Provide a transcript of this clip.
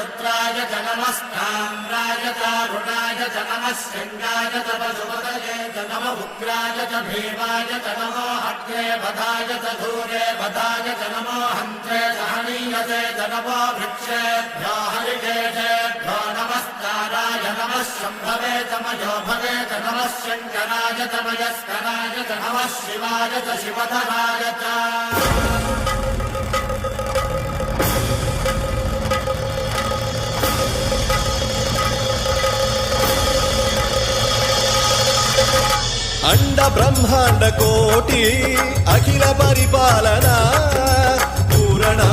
रुद्राय च नमस्ताम्राय चारुणाय च नमः शृङ्गाय च पशुपतये च नम उग्राय च भीमाय च नमो हत्रे वधाय च धूरे वधाय च नमो हन्त्रे सहनीयसे च नमो वृक्षेभ्यो हरिकेशेभ्यो नमस्काराय नमः शम्भवे च मयोभवे च नमः शङ्कराय च मयस्कराय च नमः शिवाय च शिवधराय च अंड ब्रह्मांड कोटि अखिल परिपालना पूरणा